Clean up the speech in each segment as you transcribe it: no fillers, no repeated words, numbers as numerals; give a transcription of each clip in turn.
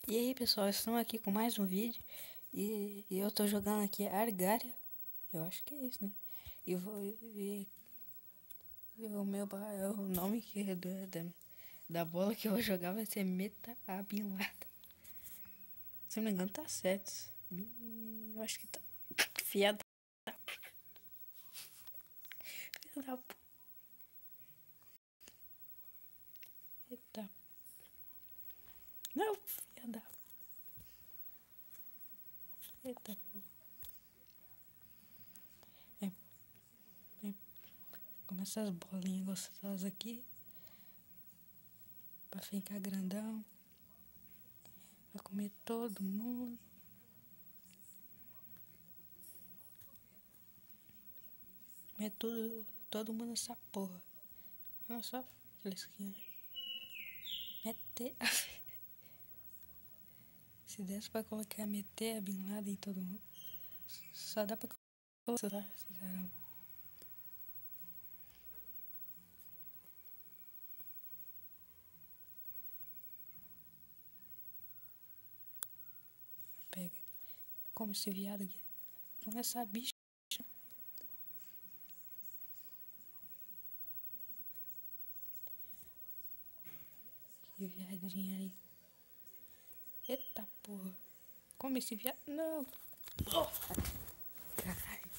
E aí pessoal, estamos aqui com mais um vídeo e eu tô jogando aqui Argária, eu acho que é isso, né? E o nome que é da bola que eu vou jogar vai ser Meta Abinlada. Se não me engano tá certo. Eu acho que tá. Fiada. Filha da puta. Eita. Não, filha da. Eita. Começa as bolinhas gostosas aqui. Pra ficar grandão. Vai comer todo mundo. Comer todo mundo essa porra. Olha só aquela esquina. Meter. Se desse pra colocar meter a Bin Laden em todo mundo. Só dá pra colocar esse caramba. Pega. Como esse viado aqui. Como essa bicha. Que viadinho aí. Eita porra. Como esse viado. Não. Oh. Caralho.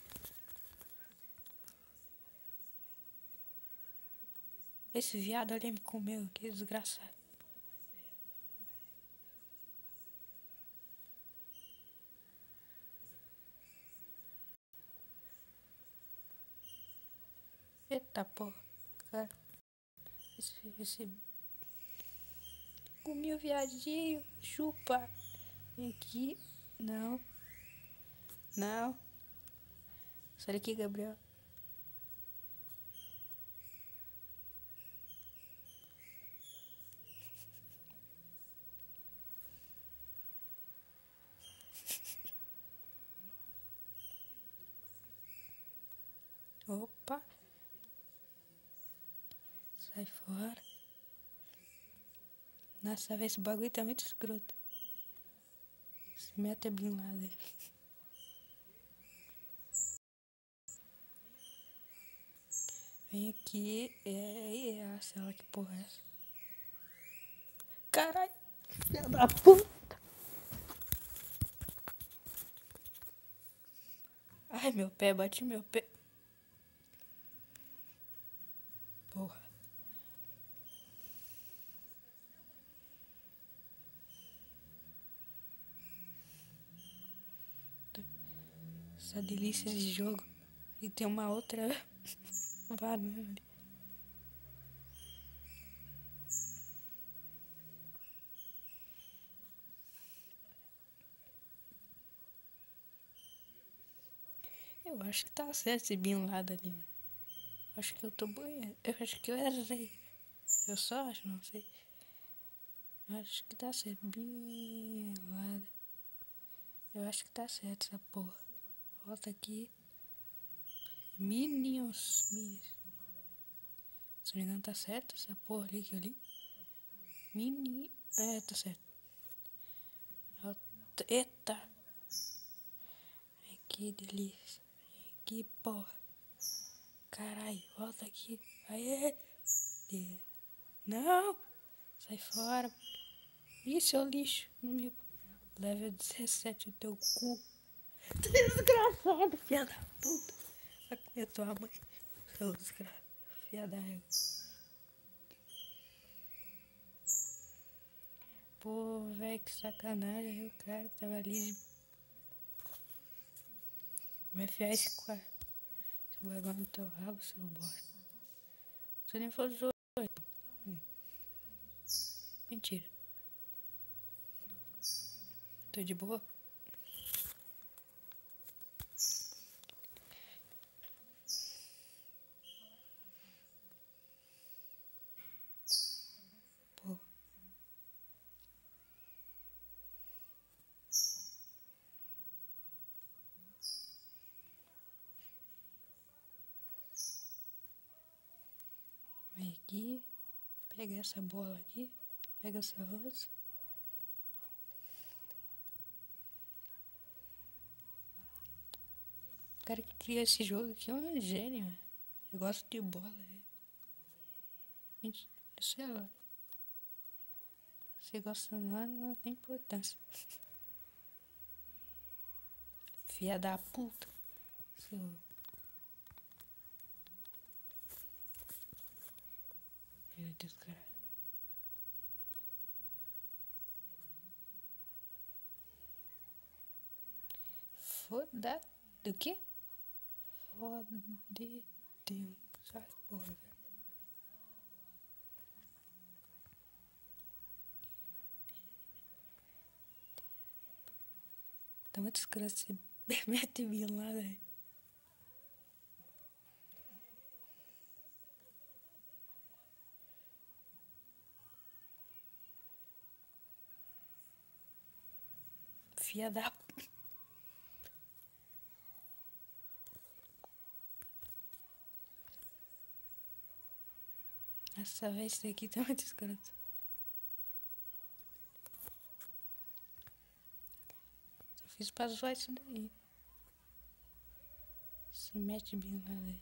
Esse viado ali me comeu. Que desgraçado. Eita porra. Cara. Esse. Comi o viadinho. Chupa. Vem aqui. Não. Não. Sai daqui, Gabriel. Opa. Sai fora. Nossa, velho, esse bagulho tá muito escroto. Se mete a Bin Laden. Vem aqui. Sei lá que porra é essa. Caralho. Filha da puta. Ai, meu pé, bati meu pé. Porra. Essa delícia de jogo. E tem uma outra banana ali. Eu acho que tá certo esse Bin Laden ali, mano. Acho que eu tô boiando. Eu acho que eu errei. Eu só acho, não sei. Acho que tá certo. Bin Laden. Eu acho que tá certo essa porra. Volta aqui. Minions. Se não me engano, tá certo essa porra ali que eu li. Tá certo. Eita. Que delícia. Que porra. Carai, volta aqui. Aê. Não. Sai fora. Ih, seu lixo. Não me... Level 17 o teu cu. Desgraçado, filha da puta. Vai comer tua mãe. Seu desgraçado. Filha da égua. Pô, velho, que sacanagem. O cara tava ali. Vai enfiar esse bagulho no teu rabo, seu bosta. Se nem for 18. Mentira. Tô de boa. Pô. Vem aqui. Pega essa bola aqui. Pega essa outra. cara que cria esse jogo aqui é um gênio, velho. Eu gosto de bola, velho. Sei lá. Se gosta não, não tem importância. Filha da puta. Seu... Meu Deus, cara. Foda... Do quê? Foda de Deus. Sai, porra, velho. Tá muito escroto esse mete bem lá, velho. Filha da... Nossa, velho, esse daqui tá muito escroto. Só fiz pra zoar isso daí. Se mete bem lá, velho.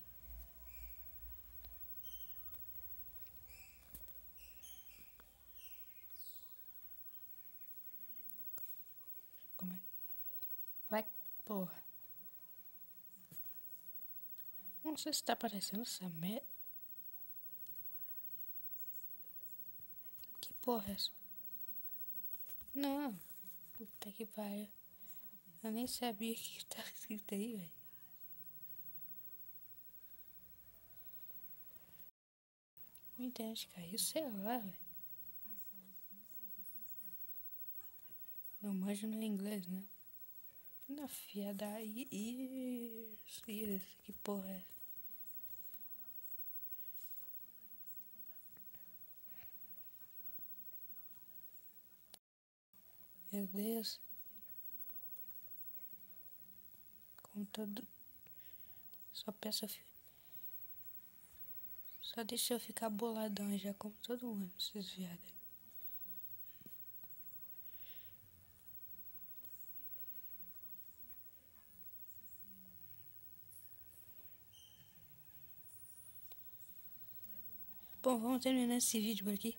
Como é? Vai, porra. Não sei se tá aparecendo essa merda. Que porra é essa? Não. Puta que pariu. Eu nem sabia o que tá escrito aí, velho. Minha internet caiu, sei lá, velho. Não manjo no inglês, né? Na fia da... Isso, que porra é essa? Meu Deus. Como todo... Só peço... Só deixa eu ficar boladão já, como todo mundo, esses viados. Bom, vamos terminar esse vídeo por aqui.